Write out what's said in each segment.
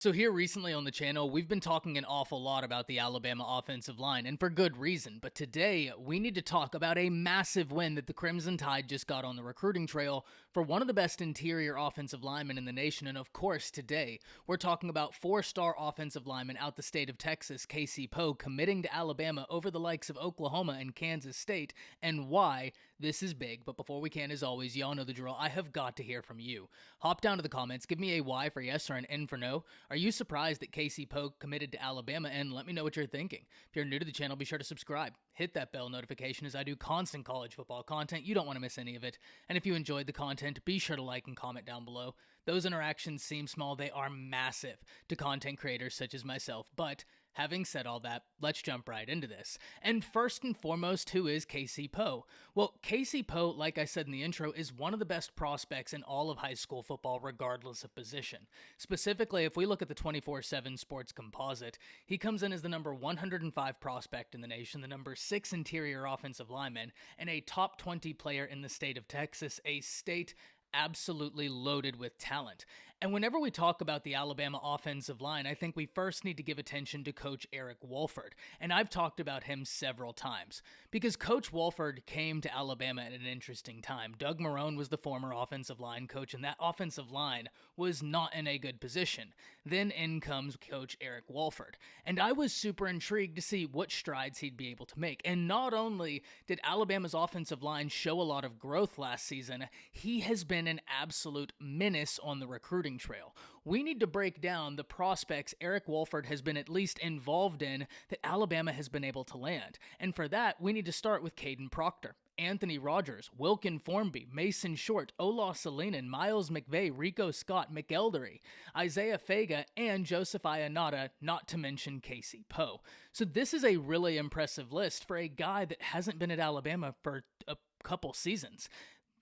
So here recently on the channel, we've been talking an awful lot about the Alabama offensive line, and for good reason. But today, we need to talk about a massive win that the Crimson Tide just got on the recruiting trail for one of the best interior offensive linemen in the nation. And of course, today, we're talking about four-star offensive lineman out the state of Texas, Casey Poe, committing to Alabama over the likes of Oklahoma and Kansas State, and why this is big. But before we can, as always, y'all know the drill. I have got to hear from you. Hop down to the comments, give me a Y for yes or an N for no. Are you surprised that Casey Poe committed to Alabama? And let me know what you're thinking. If you're new to the channel, be sure to subscribe. Hit that bell notification as I do constant college football content. You don't want to miss any of it. And if you enjoyed the content, be sure to like and comment down below. Those interactions seem small. They are massive to content creators such as myself. But having said all that, let's jump right into this. And first and foremost, who is Casey Poe? Well, Casey Poe, like I said in the intro, is one of the best prospects in all of high school football, regardless of position. Specifically, if we look at the 24/7 Sports Composite, he comes in as the number 105 prospect in the nation, the number 6 interior offensive lineman, and a top 20 player in the state of Texas, a state absolutely loaded with talent. And whenever we talk about the Alabama offensive line, I think we first need to give attention to Coach Eric Wolford. And I've talked about him several times because Coach Wolford came to Alabama at an interesting time. Doug Marrone was the former offensive line coach, and that offensive line was not in a good position. Then in comes Coach Eric Wolford. And I was super intrigued to see what strides he'd be able to make. And not only did Alabama's offensive line show a lot of growth last season, he has been an absolute menace on the recruiting trail. We need to break down the prospects Eric Wolford has been at least involved in that Alabama has been able to land. And for that, we need to start with Caden Proctor, Anthony Rogers, Wilkin Formby, Mason Short, Ola Salinan, Miles McVeigh, Rico Scott, McElderry, Isaiah Fega, and Joseph Ionata, not to mention Casey Poe. So this is a really impressive list for a guy that hasn't been at Alabama for a couple seasons.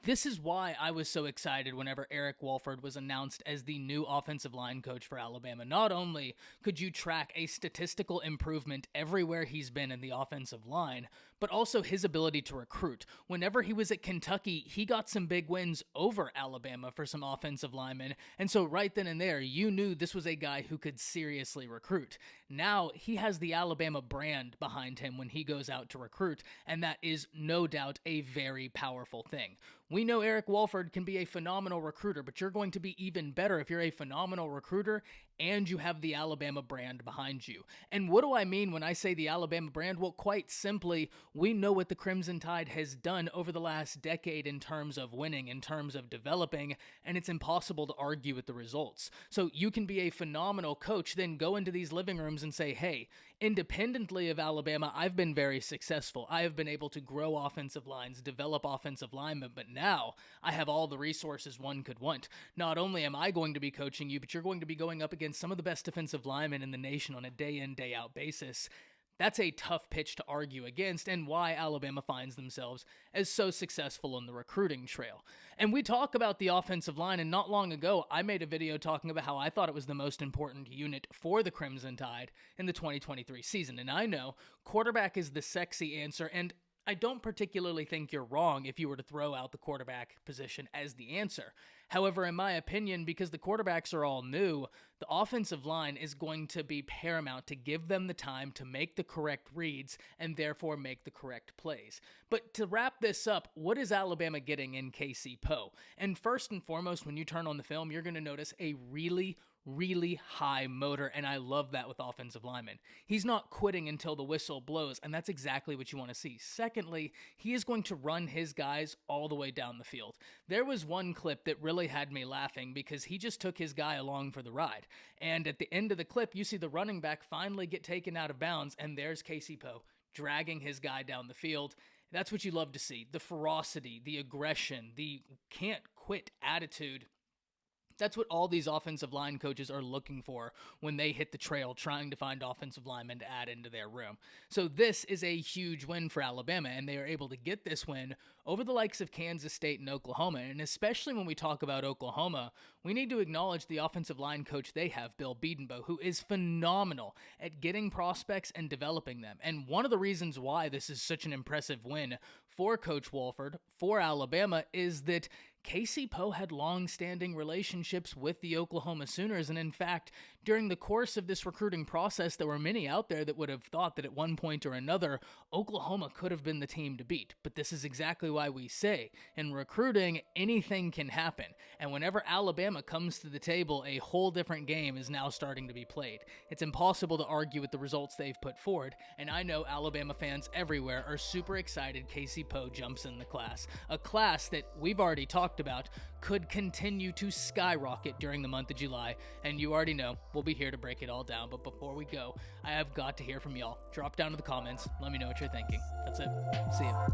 This is why I was so excited whenever Eric Wolford was announced as the new offensive line coach for Alabama. Not only could you track a statistical improvement everywhere he's been in the offensive line, but also his ability to recruit. Whenever he was at Kentucky, he got some big wins over Alabama for some offensive linemen, and so right then and there, you knew this was a guy who could seriously recruit. Now, he has the Alabama brand behind him when he goes out to recruit, and that is no doubt a very powerful thing. We know Eric Wolford can be a phenomenal recruiter, but you're going to be even better if you're a phenomenal recruiter and you have the Alabama brand behind you. And what do I mean when I say the Alabama brand? Well, quite simply, we know what the Crimson Tide has done over the last decade in terms of winning, in terms of developing, and it's impossible to argue with the results. So you can be a phenomenal coach, then go into these living rooms and say, hey, independently of Alabama, I've been very successful. I have been able to grow offensive lines, develop offensive linemen, but now I have all the resources one could want. Not only am I going to be coaching you, but you're going to be going up against some of the best defensive linemen in the nation on a day-in, day-out basis. That's a tough pitch to argue against, and why Alabama finds themselves as so successful on the recruiting trail. And we talk about the offensive line, and not long ago, I made a video talking about how I thought it was the most important unit for the Crimson Tide in the 2023 season. And I know quarterback is the sexy answer, and I don't particularly think you're wrong if you were to throw out the quarterback position as the answer. However, in my opinion, because the quarterbacks are all new, the offensive line is going to be paramount to give them the time to make the correct reads and therefore make the correct plays. But to wrap this up, what is Alabama getting in Casey Poe? And first and foremost, when you turn on the film, you're going to notice a really high motor, and I love that with offensive linemen. He's not quitting until the whistle blows, and that's exactly what you want to see. Secondly, he is going to run his guys all the way down the field. There was one clip that really had me laughing because he just took his guy along for the ride, and at the end of the clip, you see the running back finally get taken out of bounds, and there's Casey Poe dragging his guy down the field. That's what you love to see. The ferocity, the aggression, the can't quit attitude. That's what all these offensive line coaches are looking for when they hit the trail trying to find offensive linemen to add into their room. So this is a huge win for Alabama, and they are able to get this win over the likes of Kansas State and Oklahoma. And especially when we talk about Oklahoma, we need to acknowledge the offensive line coach they have, Bill Bedenbaugh, who is phenomenal at getting prospects and developing them. And one of the reasons why this is such an impressive win for Coach Wolford, for Alabama, is that Casey Poe had long-standing relationships with the Oklahoma Sooners, and in fact, during the course of this recruiting process, there were many out there that would have thought that at one point or another, Oklahoma could have been the team to beat. But this is exactly why we say, in recruiting, anything can happen. And whenever Alabama comes to the table, a whole different game is now starting to be played. It's impossible to argue with the results they've put forward, and I know Alabama fans everywhere are super excited Casey Poe jumps in the class. A class that we've already talked about could continue to skyrocket during the month of July, and you already know we'll be here to break it all down. But before we go, I have got to hear from y'all. Drop down in the comments, let me know what you're thinking. That's it. See ya.